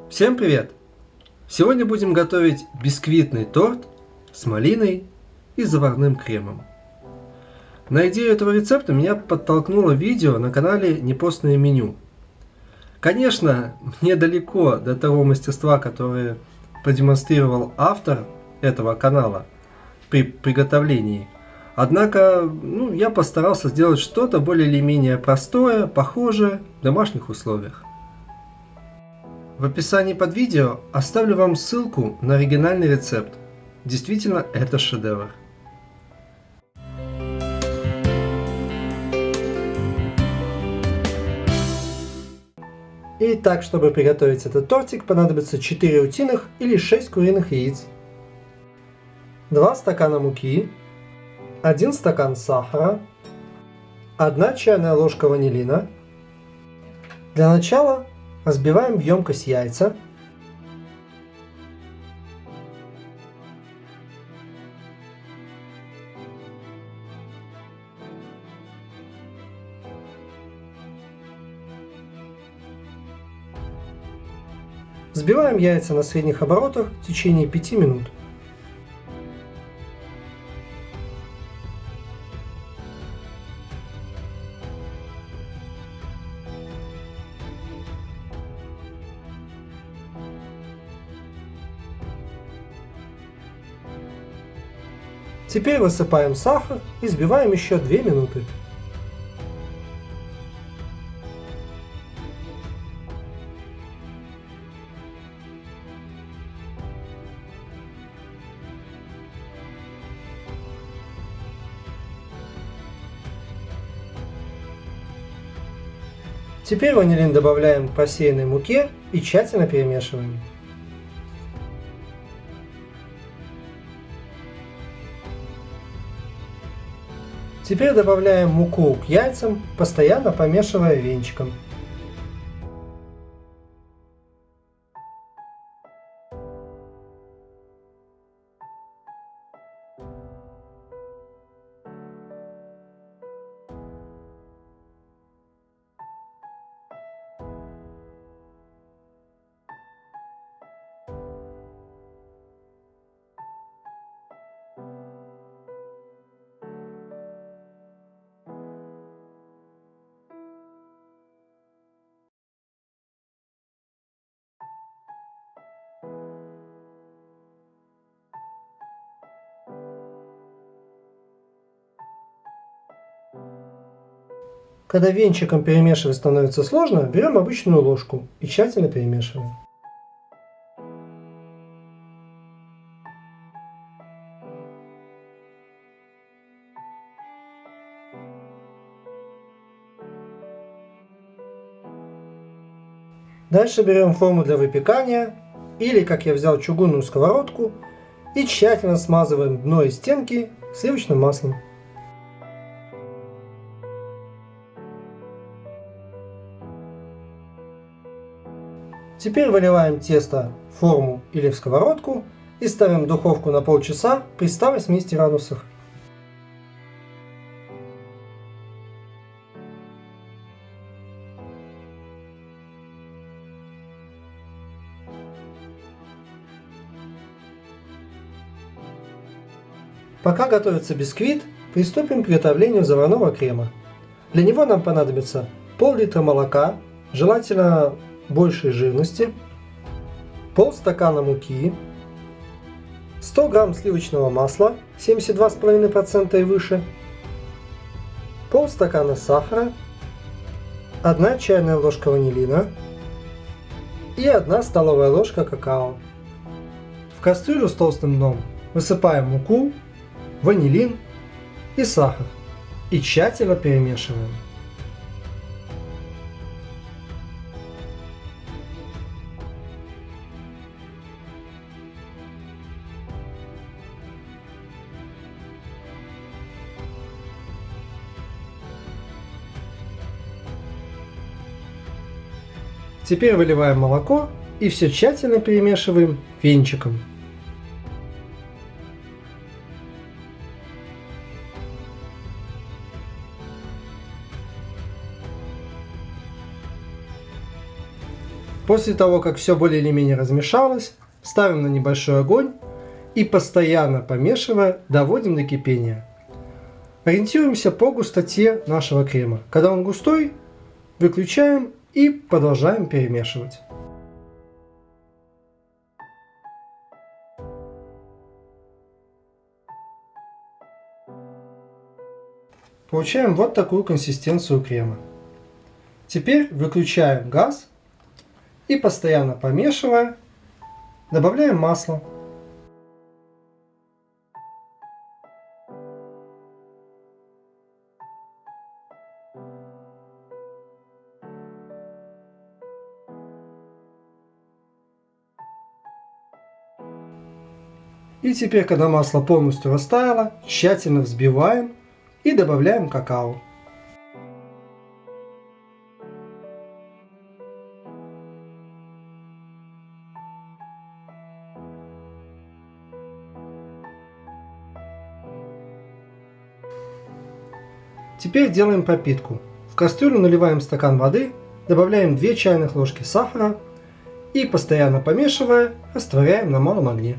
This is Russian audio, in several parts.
Всем привет! Сегодня будем готовить бисквитный торт с малиной и заварным кремом. На идею этого рецепта меня подтолкнуло видео на канале «Непостное меню». Конечно, мне далеко до того мастерства, которое продемонстрировал автор этого канала при приготовлении. Однако, я постарался сделать что-то более или менее простое, похожее в домашних условиях. В описании под видео оставлю вам ссылку на оригинальный рецепт. Действительно, это шедевр. Итак, чтобы приготовить этот тортик, понадобится 4 утиных или 6 куриных яиц, 2 стакана муки, 1 стакан сахара, 1 чайная ложка ванилина. Для начала разбиваем в емкость яйца. Взбиваем яйца на средних оборотах в течение 5 минут. Теперь высыпаем сахар и взбиваем еще 2 минуты. Теперь ванилин добавляем к просеянной муке и тщательно перемешиваем. Теперь добавляем муку к яйцам, постоянно помешивая венчиком. Когда венчиком перемешивать становится сложно, берем обычную ложку и тщательно перемешиваем. Дальше берем форму для выпекания, или, как я взял, чугунную сковородку, и тщательно смазываем дно и стенки сливочным маслом. Теперь выливаем тесто в форму или в сковородку и ставим в духовку на полчаса при 180 градусах. Пока готовится бисквит, приступим к приготовлению заварного крема. Для него нам понадобится пол-литра молока, желательно большей жирности, полстакана муки, 100 грамм сливочного масла 72,5% и выше, полстакана сахара, 1 чайная ложка ванилина и 1 столовая ложка какао. В кастрюлю с толстым дном высыпаем муку, ванилин и сахар и тщательно перемешиваем. Теперь выливаем молоко и все тщательно перемешиваем венчиком. После того, как все более или менее размешалось, ставим на небольшой огонь и постоянно помешивая, доводим до кипения. Ориентируемся по густоте нашего крема. Когда он густой, выключаем и продолжаем перемешивать. Получаем вот такую консистенцию крема. Теперь выключаем газ и постоянно помешивая, добавляем масло. И теперь, когда масло полностью растаяло, тщательно взбиваем и добавляем какао. Теперь делаем пропитку. В кастрюлю наливаем стакан воды, добавляем 2 чайных ложки сахара и, постоянно помешивая, растворяем на малом огне.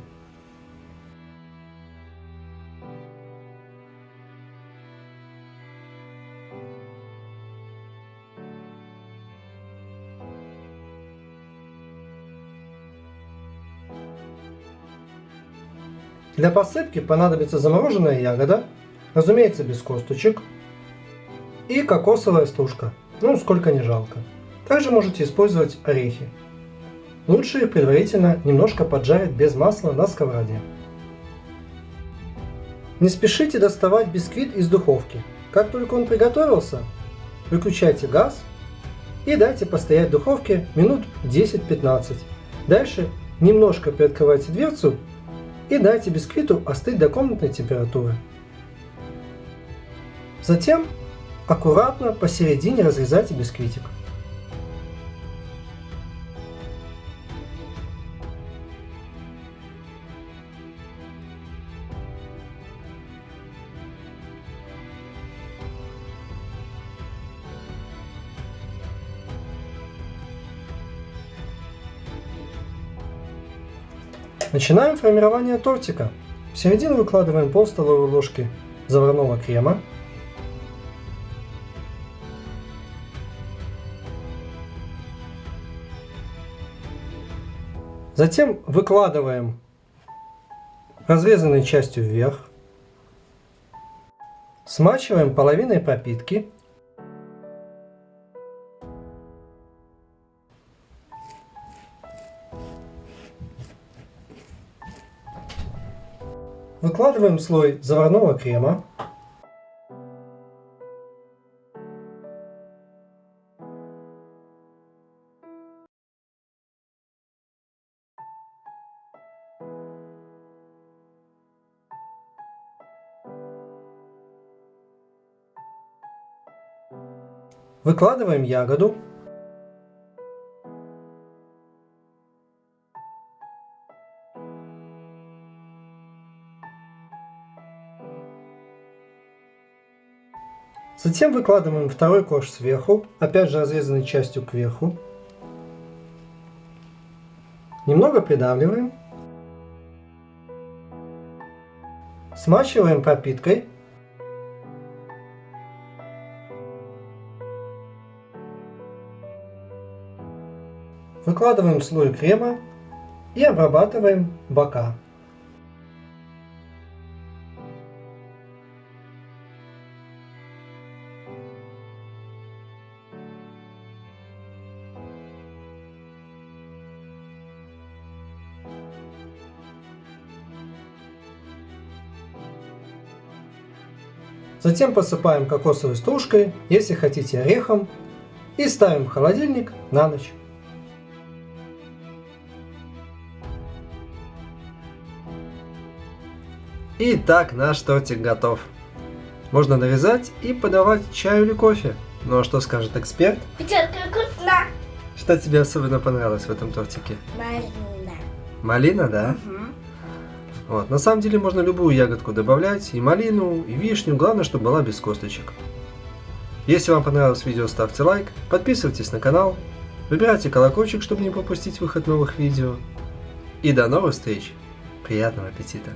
Для посыпки понадобится замороженная ягода, разумеется без косточек, и кокосовая стружка, ну сколько не жалко. Также можете использовать орехи. Лучше их предварительно немножко поджарить без масла на сковороде. Не спешите доставать бисквит из духовки. Как только он приготовился, выключайте газ и дайте постоять в духовке минут 10-15. Дальше немножко приоткрывайте дверцу и дайте бисквиту остыть до комнатной температуры. Затем аккуратно посередине разрезайте бисквитик. Начинаем формирование тортика. В середину выкладываем пол столовой ложки заварного крема. Затем выкладываем разрезанной частью вверх. Смачиваем половиной пропитки. Выкладываем слой заварного крема. Выкладываем ягоду. Затем выкладываем второй корж сверху, опять же разрезанной частью кверху. Немного придавливаем. Смачиваем пропиткой. Выкладываем слой крема и обрабатываем бока. Затем посыпаем кокосовой стружкой, если хотите орехом, и ставим в холодильник на ночь. Итак, наш тортик готов. Можно нарезать и подавать чаю или кофе. Ну а что скажет эксперт? Пятерка вкусно. Что тебе особенно понравилось в этом тортике? Малина. Малина, да? Угу. Вот. На самом деле можно любую ягодку добавлять, и малину, и вишню, главное, чтобы была без косточек. Если вам понравилось видео, ставьте лайк, подписывайтесь на канал. Выбирайте колокольчик, чтобы не пропустить выход новых видео. И до новых встреч! Приятного аппетита!